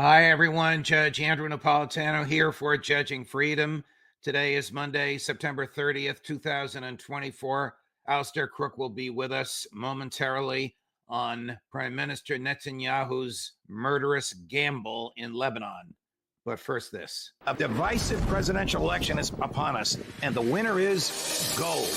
Hi, everyone. Judge Andrew Napolitano here for Judging Freedom. Today is Monday, September 30th, 2024. Alistair Crook will be with us momentarily on Prime Minister Netanyahu's murderous gamble in Lebanon. But first, this. A divisive presidential election is upon us, and the winner is gold.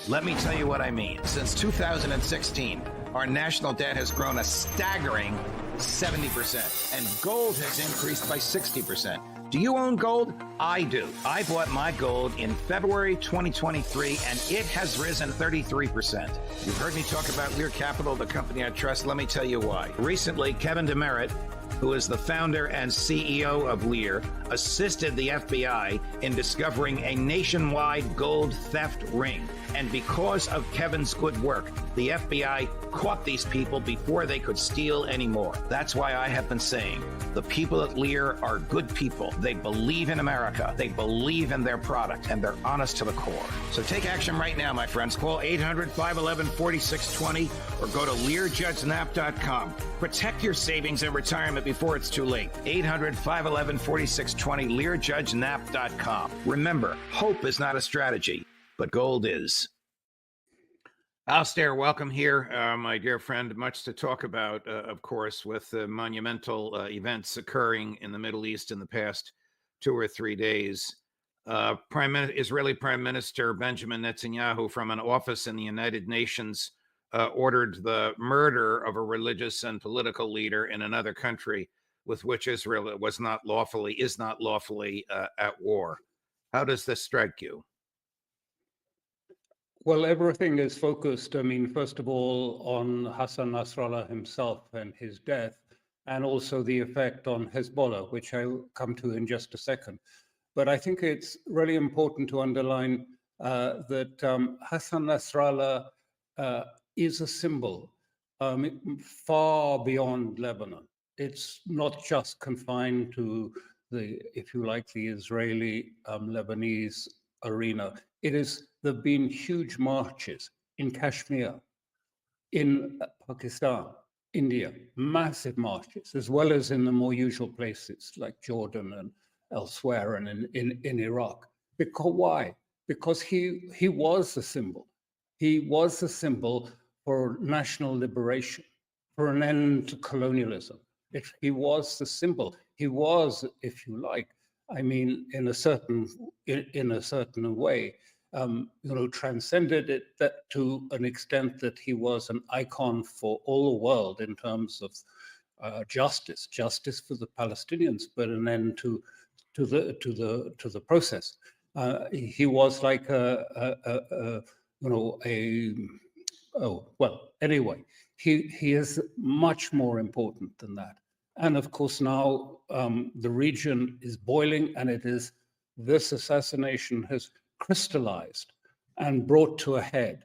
Let me tell you what I mean. Since 2016, our national debt has grown a staggering 70%, and gold has increased by 60%. Do you own gold? I do. I bought my gold in February 2023, and it has risen 33%. You've heard me talk about Lear Capital, the company I trust. Let me tell you why. Recently, Kevin DeMerit, who is the founder and CEO of Lear, assisted the FBI in discovering a nationwide gold theft ring. And because of Kevin's good work, the FBI caught these people before they could steal any more. That's why I have been saying the people at Lear are good people. They believe in America. They believe in their product, and they're honest to the core. So take action right now, my friends. Call 800-511-4620 or go to LearJudgeNap.com. Protect your savings and retirement before it's too late. 800-511-4620, LearJudgeNap.com. Remember, hope is not a strategy, but gold is. Alistair, welcome here, my dear friend. Much to talk about, of course, with the monumental events occurring in the Middle East in the past 2 or 3 days. Israeli Prime Minister Benjamin Netanyahu, from an office in the United Nations, ordered the murder of a religious and political leader in another country with which Israel is not lawfully at war. How does this strike you? Well, everything is focused, first of all, on Hassan Nasrallah himself and his death, and also the effect on Hezbollah, which I'll come to in just a second. But I think it's really important to underline that Hassan Nasrallah is a symbol far beyond Lebanon. It's not just confined to the Israeli-Lebanese arena. There have been huge marches in Kashmir, in Pakistan, India, massive marches, as well as in the more usual places like Jordan and elsewhere, and in Iraq. Why? Because he was a symbol. He was a symbol for national liberation, for an end to colonialism. He was the symbol. He was, if you like, in a certain way, transcended it to an extent that he was an icon for all the world in terms of justice for the Palestinians, but an end to the process. He was like he is much more important than that. And of course, now the region is boiling, and this assassination has crystallized and brought to a head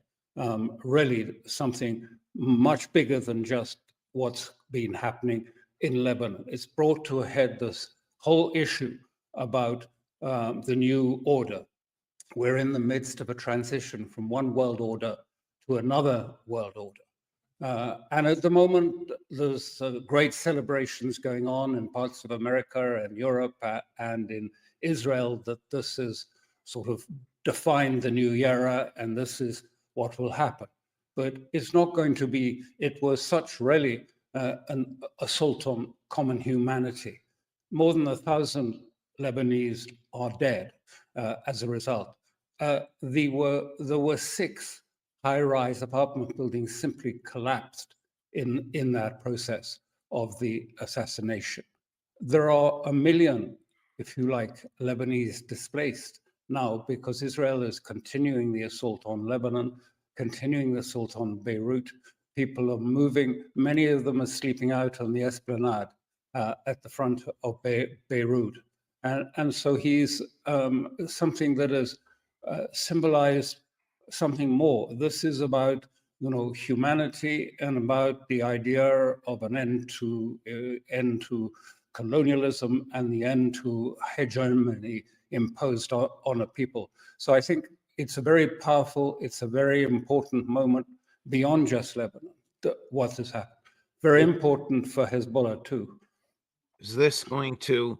really something much bigger than just what's been happening in Lebanon. It's brought to a head this whole issue about the new order. We're in the midst of a transition from one world order to another world order. And at the moment, there's great celebrations going on in parts of America and Europe and in Israel that this is sort of defined the new era, and this is what will happen. But it's not going to be, it was such really an assault on common humanity. More than 1,000 Lebanese are dead as a result. There were 6 high-rise apartment buildings simply collapsed in that process of the assassination. There are 1 million, if you like, Lebanese displaced now because Israel is continuing the assault on Lebanon, continuing the assault on Beirut. People are moving. Many of them are sleeping out on the esplanade at the front of Beirut. And so he's something that has symbolized something more. This is about humanity and about the idea of an end to colonialism and the end to hegemony imposed on a people. So I think it's a very powerful, it's a very important moment beyond just Lebanon, what has happened. Very important for Hezbollah too. Is this going to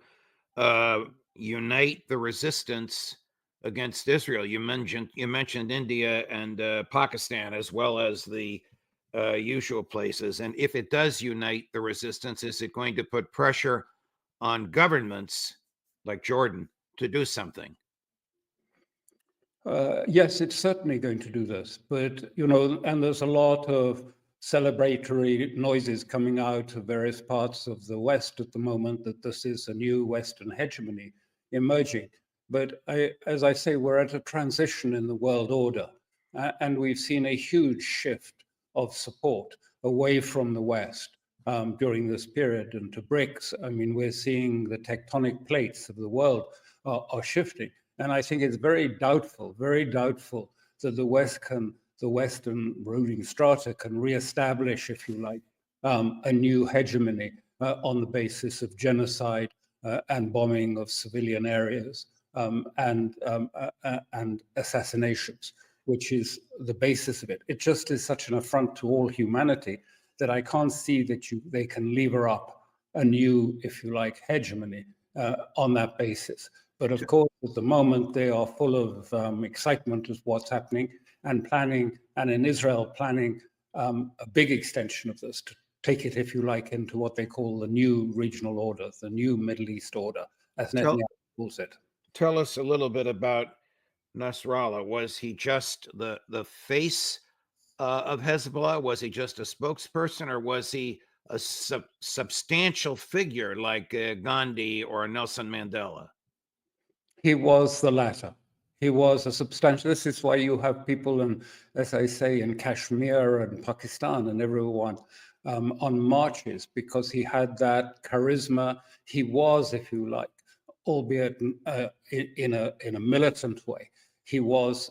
unite the resistance against Israel? You mentioned India and Pakistan, as well as the usual places. And if it does unite the resistance, is it going to put pressure on governments like Jordan to do something? Yes, it's certainly going to do this. But, and there's a lot of celebratory noises coming out of various parts of the West at the moment that this is a new Western hegemony emerging. But as I say, we're at a transition in the world order, and we've seen a huge shift of support away from the West during this period and to BRICS. I mean, we're seeing the tectonic plates of the world are shifting. And I think it's very doubtful that the Western ruling strata can reestablish, if you like, a new hegemony on the basis of genocide and bombing of civilian areas and assassinations, which is the basis of it. It just is such an affront to all humanity that I can't see that they can lever up a new, if you like, hegemony on that basis. But of course, at the moment, they are full of excitement as what's happening and planning, and in Israel, planning a big extension of this to take it, if you like, into what they call the new regional order, the new Middle East order, as Netanyahu calls it. Tell us a little bit about Nasrallah. Was he just the face of Hezbollah? Was he just a spokesperson, or was he a substantial figure like Gandhi or Nelson Mandela? He was the latter. He was a substantial. This is why you have people in, as I say, in Kashmir and Pakistan and everyone on marches, because he had that charisma. He was, if you like, albeit in a militant way, he was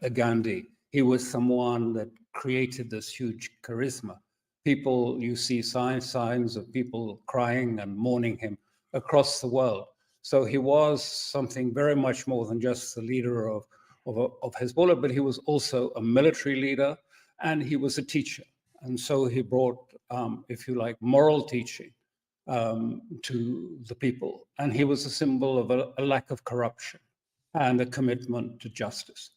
a Gandhi. He was someone that created this huge charisma. People, you see signs of people crying and mourning him across the world. So he was something very much more than just the leader of Hezbollah, but he was also a military leader, and he was a teacher. And so he brought, if you like, moral teaching to the people. And he was a symbol of a lack of corruption and a commitment to justice.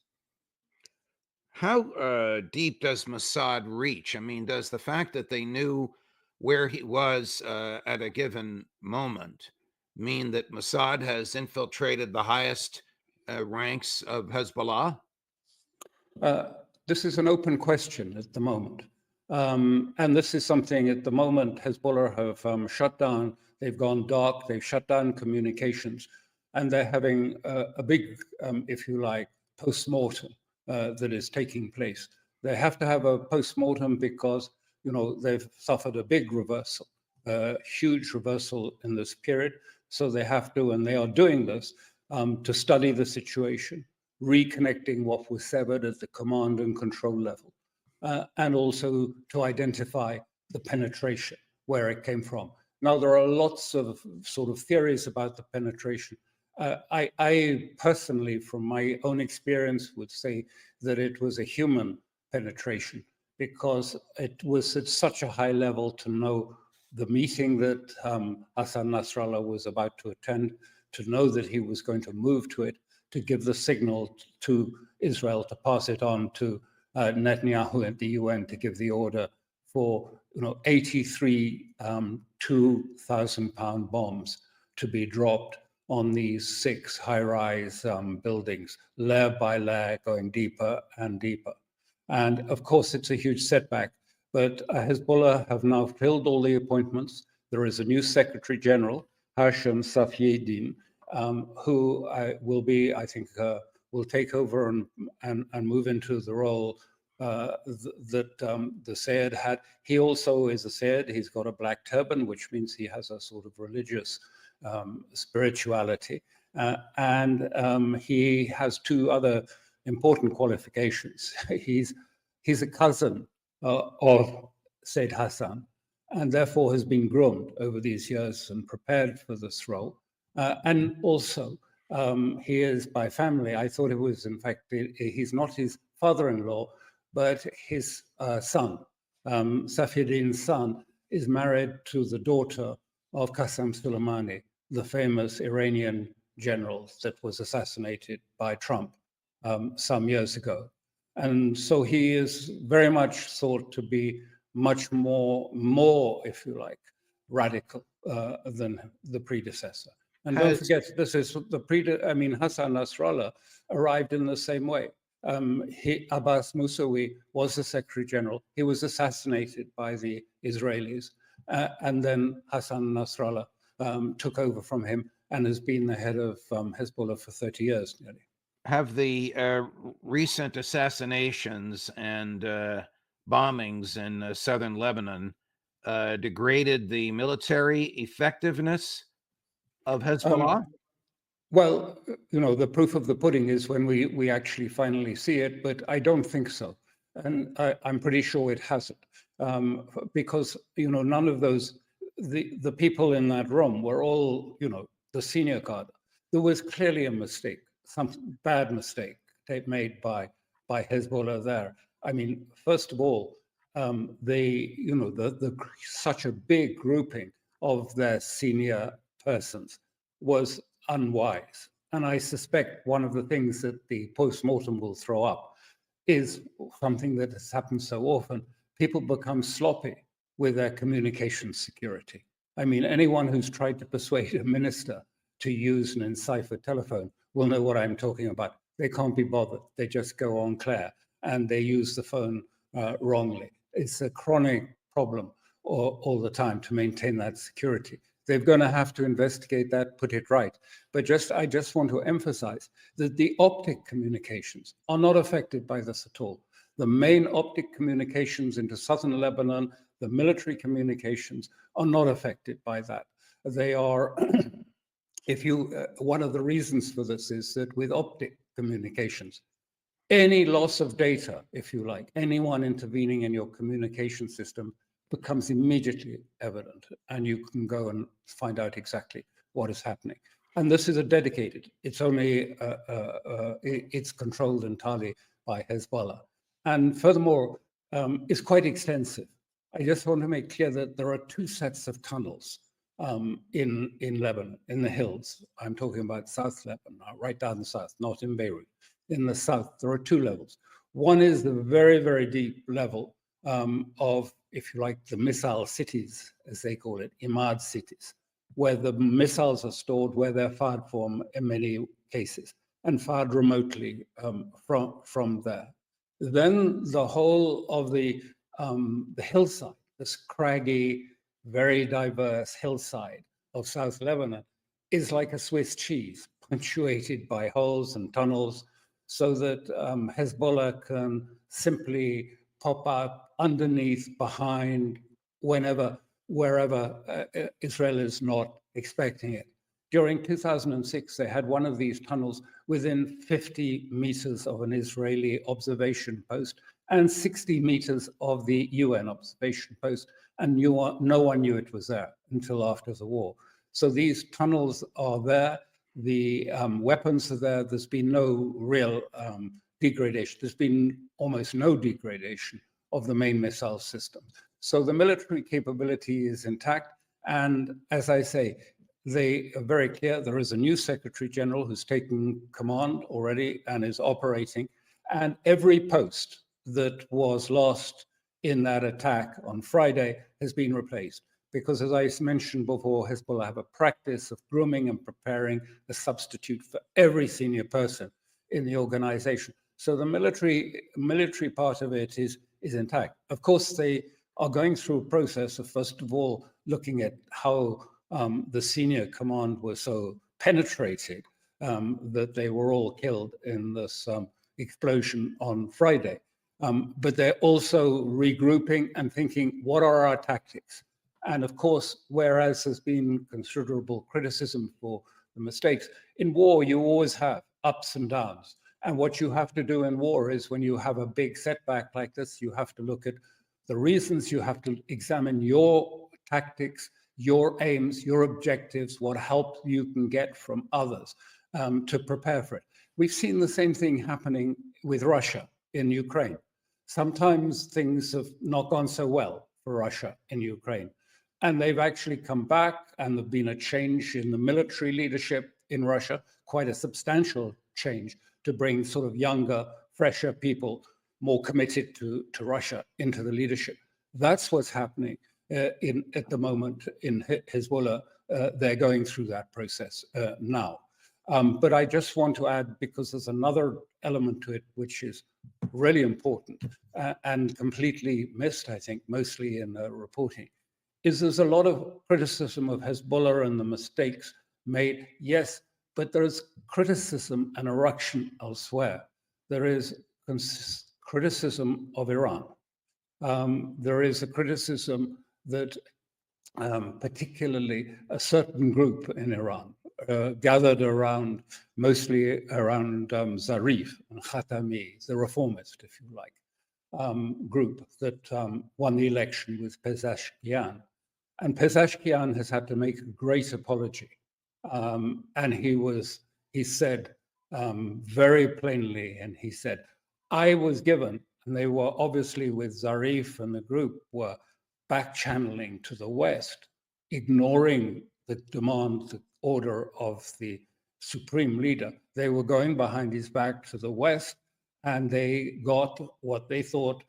How deep does Mossad reach? I mean, does the fact that they knew where he was at a given moment mean that Mossad has infiltrated the highest ranks of Hezbollah? This is an open question at the moment. And this is something at the moment Hezbollah have shut down. They've gone dark. They've shut down communications. And they're having a big, if you like, post-mortem that is taking place. They have to have a post-mortem because, they've suffered a big reversal, a huge reversal in this period. So they have to, and they are doing this, to study the situation, reconnecting what was severed at the command and control level, and also to identify the penetration, where it came from. Now, there are lots of sort of theories about the penetration. I personally, from my own experience, would say that it was a human penetration, because it was at such a high level to know the meeting that Hassan Nasrallah was about to attend, to know that he was going to move to it, to give the signal to Israel, to pass it on to Netanyahu at the UN, to give the order for 83 2,000-pound bombs to be dropped on these 6 high-rise buildings, layer by layer, going deeper and deeper. And of course, it's a huge setback. But Hezbollah have now filled all the appointments. There is a new Secretary General, Hashem Safieddin, who will be, I think, will take over and move into the role that the Sayed had. He also is a Sayed. He's got a black turban, which means he has a sort of religious spirituality. And he has 2 other important qualifications. He's a cousin of Seyedhassan, and therefore has been groomed over these years and prepared for this role. And also, he is by family. I thought it was, in fact, he's not his father-in-law, but his son. Safieddin's son is married to the daughter of Qasem Soleimani, the famous Iranian general that was assassinated by Trump some years ago. And so he is very much thought to be much more, if you like, radical than the predecessor. And don't forget, this is Hassan Nasrallah arrived in the same way. Abbas Musawi was the Secretary General. He was assassinated by the Israelis. And then Hassan Nasrallah took over from him and has been the head of Hezbollah for 30 years nearly. Have the recent assassinations and bombings in southern Lebanon degraded the military effectiveness of Hezbollah? Well, the proof of the pudding is when we actually finally see it, but I don't think so. And I'm pretty sure it hasn't. Because, none of those, the people in that room were all, the senior guard. There was clearly a mistake, some bad mistake made by Hezbollah there. I mean, first of all, such a big grouping of their senior persons was unwise. And I suspect one of the things that the post-mortem will throw up is something that has happened so often. People become sloppy with their communication security. I mean, anyone who's tried to persuade a minister to use an enciphered telephone will know what I'm talking about. They can't be bothered. They just go on Claire and they use the phone wrongly. It's a chronic problem all the time to maintain that security. They're going to have to investigate that, put it right. But I just want to emphasize that the optic communications are not affected by this at all. The main optic communications into southern Lebanon, the military communications, are not affected by that. They are, one of the reasons for this is that with optic communications, any loss of data, if you like, anyone intervening in your communication system becomes immediately evident, and you can go and find out exactly what is happening. And this is it's only, it's controlled entirely by Hezbollah. And furthermore, it's quite extensive. I just want to make clear that there are two sets of tunnels in Lebanon, in the hills. I'm talking about South Lebanon, right down the south, not in Beirut. In the south, there are two levels. One is the very, very deep level of, if you like, the missile cities, as they call it, Imad cities, where the missiles are stored, where they're fired from in many cases, and fired remotely from there. Then the whole of the hillside, the scraggy, very diverse hillside of South Lebanon, is like a Swiss cheese, punctuated by holes and tunnels, so that Hezbollah can simply pop up underneath, behind, wherever Israel is not expecting it. During 2006, they had one of these tunnels within 50 meters of an Israeli observation post and 60 meters of the UN observation post, and no one knew it was there until after the war. So these tunnels are there, the weapons are there, there's been no real degradation. There's been almost no degradation of the main missile system. So the military capability is intact. And as I say, they are very clear. There is a new Secretary General who's taken command already and is operating. And every post that was lost in that attack on Friday has been replaced. Because as I mentioned before, Hezbollah have a practice of grooming and preparing a substitute for every senior person in the organization. So the military part of it is intact. Of course, they are going through a process of, first of all, looking at how the senior command was so penetrated that they were all killed in this explosion on Friday. But they're also regrouping and thinking, what are our tactics? And of course, whereas there's been considerable criticism for the mistakes, in war, you always have ups and downs. And what you have to do in war is when you have a big setback like this, you have to look at the reasons, you have to examine your tactics, your aims, your objectives, what help you can get from others to prepare for it. We've seen the same thing happening with Russia in Ukraine. Sometimes things have not gone so well for Russia in Ukraine. And they've actually come back, and there's been a change in the military leadership in Russia, quite a substantial change to bring sort of younger, fresher people more committed to Russia into the leadership. That's what's happening at the moment in Hezbollah. They're going through that process now. But I just want to add, because there's another element to it which is really important and completely missed, I think, mostly in the reporting, is there's a lot of criticism of Hezbollah and the mistakes made, yes, but there's criticism and eruction elsewhere. There is criticism of Iran. There is a criticism that particularly a certain group in Iran, gathered around, mostly around Zarif and Khatami, the reformist, if you like, group that won the election with Pezeshkian. And Pezeshkian has had to make a great apology. And he said very plainly, and he said, I was given, and they were obviously with Zarif and the group were back channeling to the West, ignoring the demand, the order of the supreme leader. They were going behind his back to the West, and they got what they thought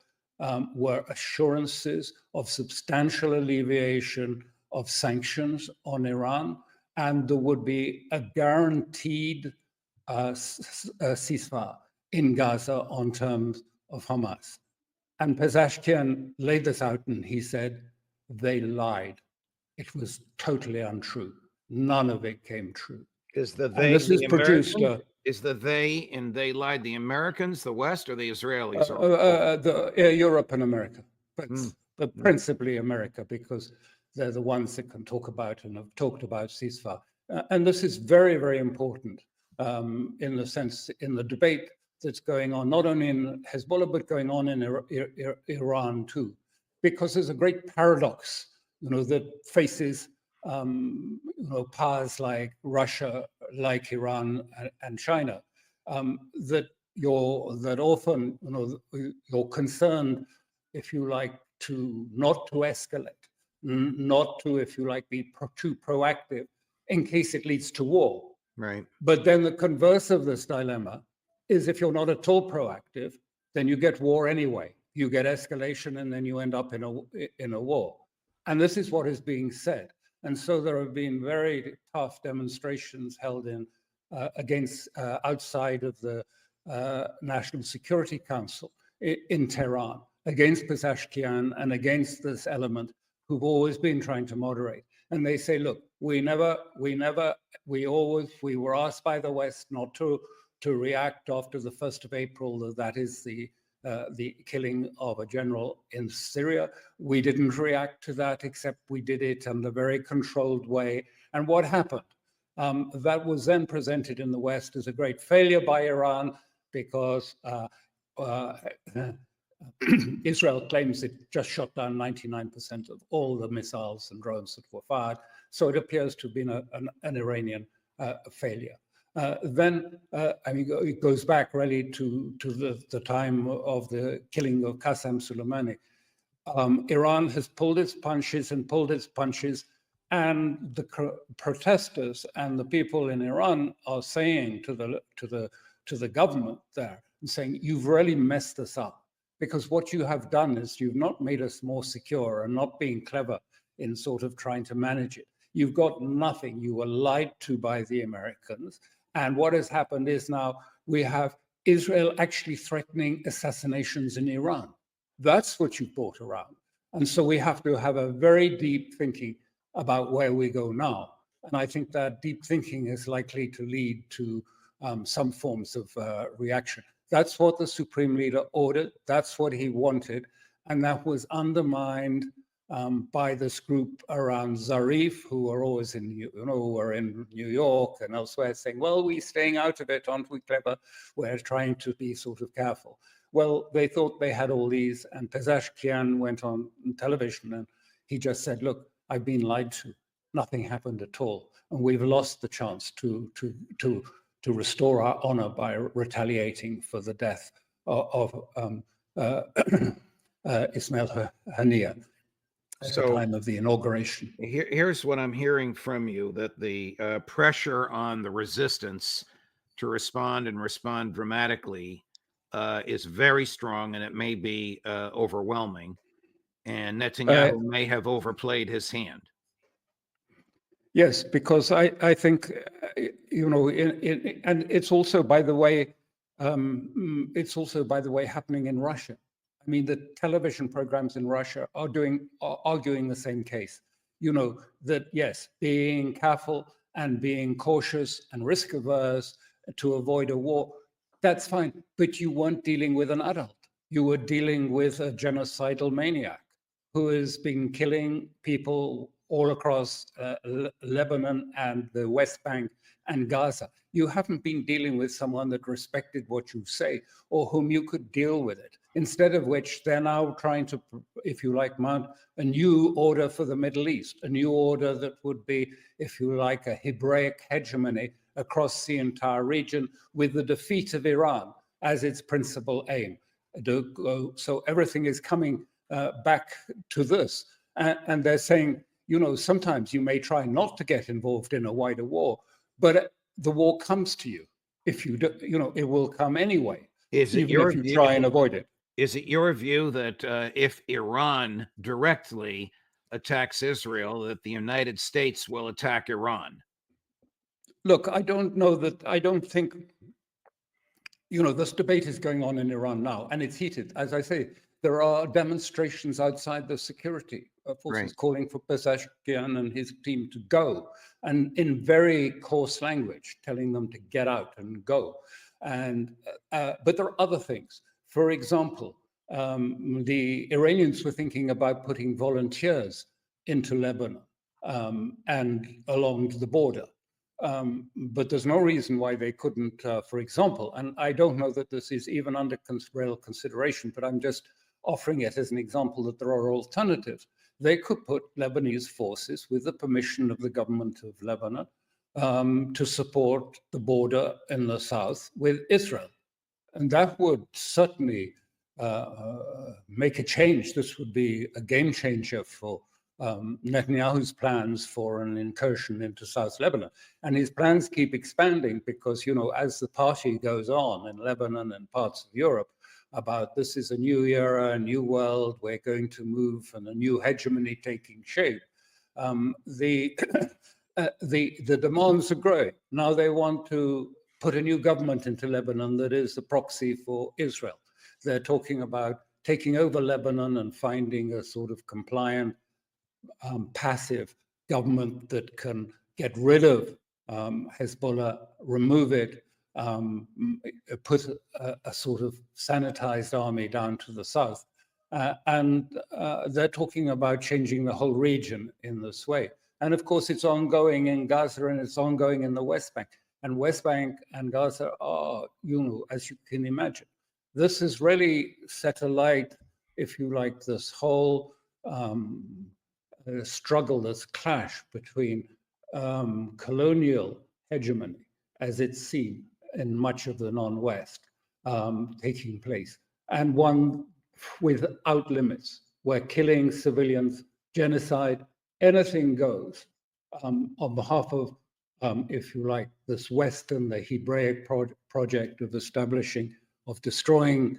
were assurances of substantial alleviation of sanctions on Iran, and there would be a guaranteed ceasefire in Gaza on terms of Hamas. And Pezeshkian laid this out, and he said, they lied. It was totally untrue. None of it came true. Is the they this is the produced Americans? Is the they and they lied the Americans, the West, or the Israelis? Europe and America, but principally America, because they're the ones that can talk about and have talked about ceasefire. And this is very, very important in the sense, in the debate that's going on, not only in Hezbollah, but going on in Iran too, because there's a great paradox, that faces, powers like Russia, like Iran and China, that often, you're concerned, if you like, not to escalate, not to, if you like, be too proactive in case it leads to war. Right. But then the converse of this dilemma is if you're not at all proactive, then you get war anyway. You get escalation, and then you end up in a war. And this is what is being said. And so there have been very tough demonstrations held against outside of the National Security Council in Tehran against Pezeshkian and against this element who've always been trying to moderate. And they say, look, we were asked by the West not to react after the 1st of April, that is the killing of a general in Syria. We didn't react to that, except we did it in a very controlled way. And what happened? That was then presented in the West as a great failure by Iran, because Israel claims it just shot down 99% of all the missiles and drones that were fired. So it appears to have been an Iranian failure. Then it goes back really to the time of the killing of Qasem Soleimani. Iran has pulled its punches, and the protesters and the people in Iran are saying to the government there, and saying, you've really messed us up, because what you have done is you've not made us more secure and not being clever in sort of trying to manage it. You've got nothing. You were lied to by the Americans. And what has happened is now we have Israel actually threatening assassinations in Iran. That's what you brought around. And so we have to have a very deep thinking about where we go now. And I think that deep thinking is likely to lead to some forms of reaction. That's what the Supreme Leader ordered. That's what he wanted. And that was undermined by this group around Zarif, who are always in New York and elsewhere, saying, well, we're staying out of it, aren't we clever? We're trying to be sort of careful. Well, they thought they had all these, and Pezeshkian went on television and he just said, look, I've been lied to. Nothing happened at all. And we've lost the chance to restore our honor by retaliating for the death of Ismail Haniyeh. at the time of the inauguration. Here's what I'm hearing from you, that the pressure on the resistance to respond and respond dramatically is very strong, and it may be overwhelming. And Netanyahu may have overplayed his hand. Yes, because I think, and it's also, by the way, happening in Russia. I mean, the television programs in Russia are arguing the same case. That yes, being careful and being cautious and risk averse to avoid a war, that's fine. But you weren't dealing with an adult. You were dealing with a genocidal maniac who has been killing people all across Lebanon and the West Bank and Gaza. You haven't been dealing with someone that respected what you say or whom you could deal with it. Instead of which, they're now trying to, if you like, mount a new order for the Middle East, a new order that would be, if you like, a Hebraic hegemony across the entire region with the defeat of Iran as its principal aim. So everything is coming back to this. And they're saying, sometimes you may try not to get involved in a wider war, but the war comes to you. If you do, it will come anyway. Is it even if you try and avoid it? Is it your view that if Iran directly attacks Israel, that the United States will attack Iran? Look, I don't think, this debate is going on in Iran now, and it's heated. As I say, there are demonstrations outside the security forces calling for Pezeshkian and his team to go, and in very coarse language, telling them to get out and go. And but there are other things. For example, the Iranians were thinking about putting volunteers into Lebanon and along the border. But there's no reason why they couldn't, for example, and I don't know that this is even under real consideration, but I'm just offering it as an example that there are alternatives. They could put Lebanese forces with the permission of the government of Lebanon to support the border in the south with Israel. And that would certainly make a change. This would be a game changer for Netanyahu's plans for an incursion into South Lebanon. And his plans keep expanding because, as the party goes on in Lebanon and parts of Europe, about this is a new era, a new world, we're going to move, and a new hegemony taking shape. The demands are growing. Now they want to put a new government into Lebanon that is the proxy for Israel. They're talking about taking over Lebanon and finding a sort of compliant, passive government that can get rid of Hezbollah, remove it, put a sort of sanitized army down to the south. And they're talking about changing the whole region in this way. And of course, it's ongoing in Gaza and it's ongoing in the West Bank. And West Bank and Gaza are, as you can imagine, this has really set alight, if you like, this whole struggle, this clash between colonial hegemony, as it's seen in much of the non-West, taking place, and one without limits, where killing civilians, genocide, anything goes, on behalf of, if you like, this Western, the Hebraic project of destroying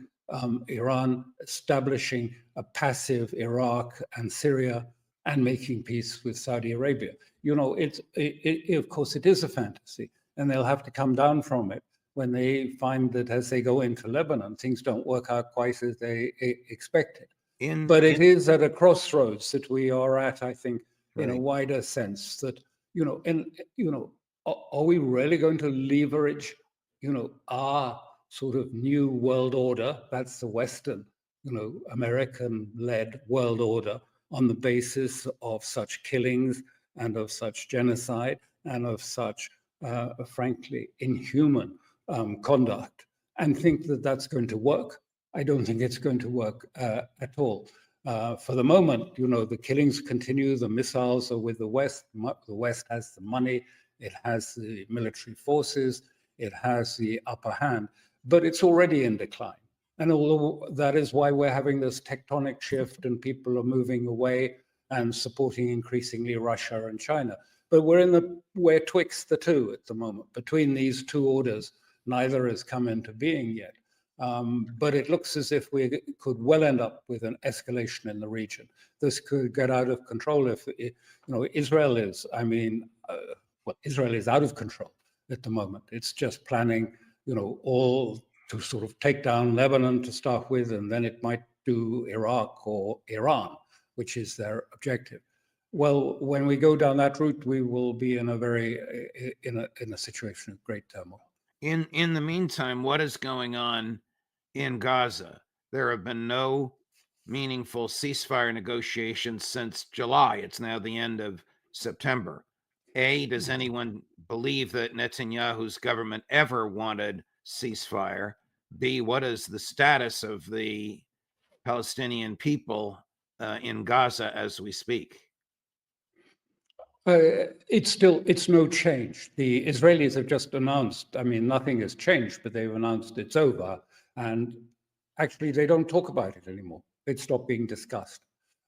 Iran, establishing a passive Iraq and Syria, and making peace with Saudi Arabia. Of course, it is a fantasy, and they'll have to come down from it when they find that as they go into Lebanon, things don't work out quite as they expected. But it is at a crossroads that we are at, I think, in a wider sense that, are we really going to leverage, our sort of new world order? That's the Western, American-led world order, on the basis of such killings and of such genocide and of such, frankly, inhuman conduct, and think that that's going to work. I don't think it's going to work at all. For the moment, the killings continue, the missiles are with the West. The West has the money, it has the military forces, it has the upper hand, but it's already in decline. And although that is why we're having this tectonic shift and people are moving away and supporting increasingly Russia and China. But we're twixt the two at the moment. Between these two orders, neither has come into being yet. But it looks as if we could well end up with an escalation in the region. This could get out of control if, Israel is, Israel is out of control at the moment. It's just planning, all to sort of take down Lebanon to start with, and then it might do Iraq or Iran, which is their objective. Well, when we go down that route, we will be in a situation of great turmoil. In the meantime, what is going on in Gaza? There have been no meaningful ceasefire negotiations since July. It's now the end of September. Does anyone believe that Netanyahu's government ever wanted ceasefire? B, what is the status of the Palestinian people in Gaza as we speak? It's no change. The Israelis have just announced, nothing has changed, but they've announced it's over. And actually, they don't talk about it anymore. It stopped being discussed.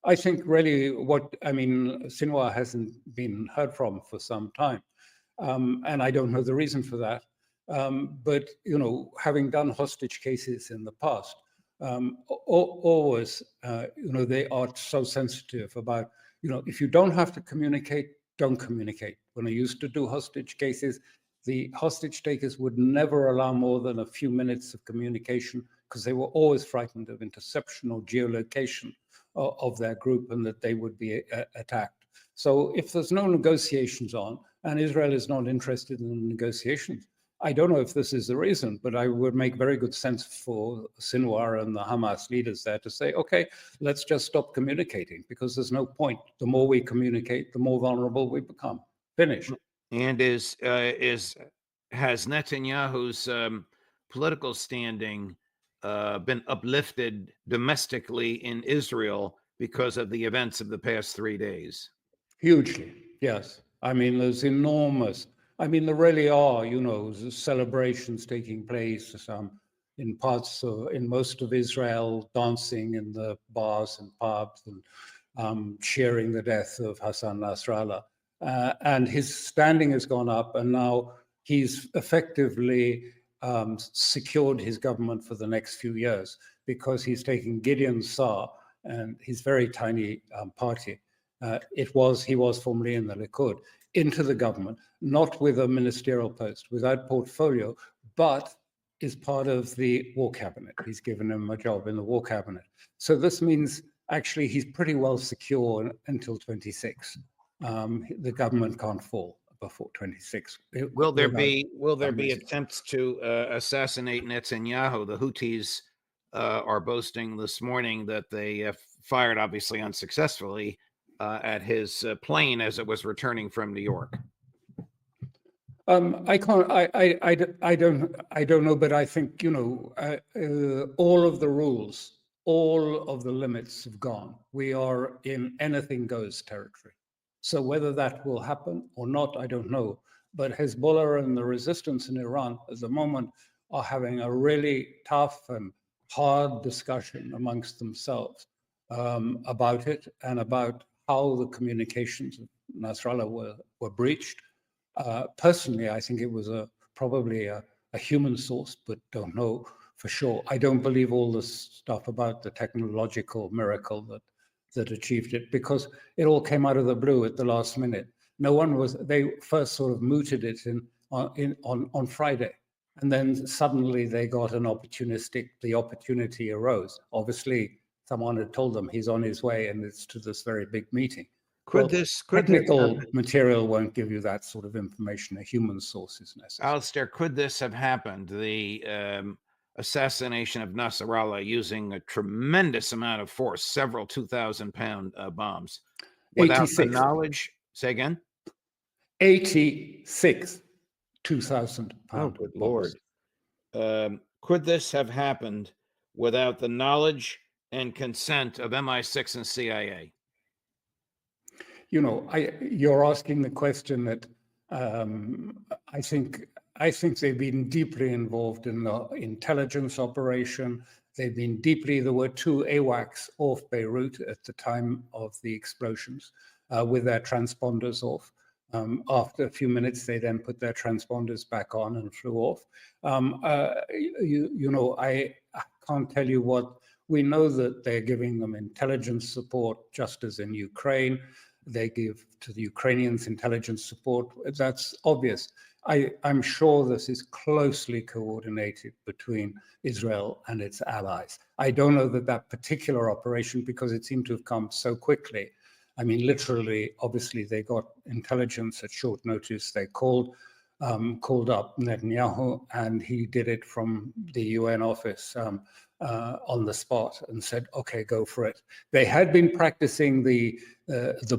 I think really Sinwar hasn't been heard from for some time. And I don't know the reason for that. But, having done hostage cases in the past, always, they are so sensitive about, if you don't have to communicate, don't communicate. When I used to do hostage cases, the hostage takers would never allow more than a few minutes of communication because they were always frightened of interception or geolocation of their group and that they would be attacked. So if there's no negotiations on, and Israel is not interested in the negotiations, I don't know if this is the reason, but I would make very good sense for Sinwar and the Hamas leaders there to say, okay, let's just stop communicating because there's no point. The more we communicate, the more vulnerable we become. Finish. And has Netanyahu's political standing been uplifted domestically in Israel because of the events of the past 3 days? Hugely, yes. There's enormous. There really are, celebrations taking place in most of Israel, dancing in the bars and pubs and cheering the death of Hassan Nasrallah. And his standing has gone up, and now he's effectively secured his government for the next few years because he's taking Gideon Saar and his very tiny party. He was formerly in the Likud, into the government, not with a ministerial post, without portfolio, but is part of the war cabinet. He's given him a job in the war cabinet. So this means actually he's pretty well secure until 26. The government can't fall before 26. Will there be attempts to assassinate Netanyahu? The Houthis are boasting this morning that they fired, obviously unsuccessfully, at his plane as it was returning from New York. I don't know, but I think all of the rules, all of the limits have gone. We are in anything goes territory. So whether that will happen or not, I don't know. But Hezbollah and the resistance in Iran at the moment are having a really tough and hard discussion amongst themselves about it and about how the communications of Nasrallah were breached. Personally, I think it was probably a human source, but don't know for sure. I don't believe all this stuff about the technological miracle that achieved it, because it all came out of the blue at the last minute. They first sort of mooted it on Friday, and then suddenly they got the opportunity arose. Obviously, someone had told them he's on his way and it's to this very big meeting. Technical material won't give you that sort of information. A human source is necessary. Alistair, could this have happened? The assassination of Nasrallah using a tremendous amount of force, several 2,000-pound bombs, without the knowledge. Say again. 86 2,000-pound. Oh, good Lord! Could this have happened without the knowledge and consent of MI6 and CIA? You're asking the question that I think they've been deeply involved in the intelligence operation They've been deeply, there were 2 AWACS off Beirut at the time of the explosions with their transponders off. After a few minutes, they then put their transponders back on and flew off. I can't tell you what, we know that they're giving them intelligence support, just as in Ukraine. They give to the Ukrainians intelligence support. That's obvious. I'm sure this is closely coordinated between Israel and its allies. I don't know that particular operation, because it seemed to have come so quickly. I mean, literally, obviously, they got intelligence at short notice. They called up Netanyahu, and he did it from the UN office on the spot and said, okay, go for it. They had been practicing the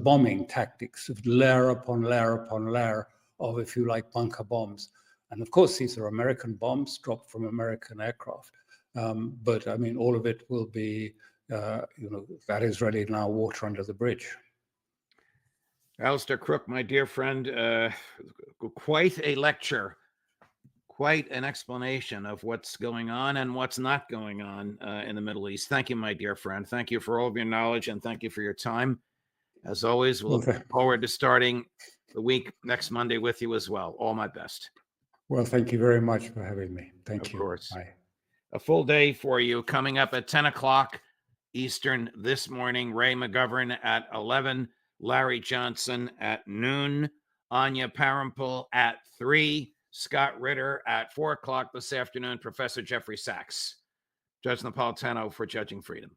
bombing tactics of layer upon layer upon layer of, if you like, bunker bombs. And of course, these are American bombs dropped from American aircraft. But I mean, all of it will be, that is really now water under the bridge. Alistair Crook, my dear friend, quite a lecture, quite an explanation of what's going on and what's not going on in the Middle East. Thank you, my dear friend. Thank you for all of your knowledge, and thank you for your time. As always, we'll look forward to starting the week next Monday with you as well. All my best. Well, thank you very much for having me. Thank you. Of course. Bye. A full day for you coming up at 10 o'clock Eastern this morning. Ray McGovern at 11, Larry Johnson at noon, Anya Parampil at 3, Scott Ritter at 4 o'clock this afternoon, Professor Jeffrey Sachs. Judge Napolitano for Judging Freedom.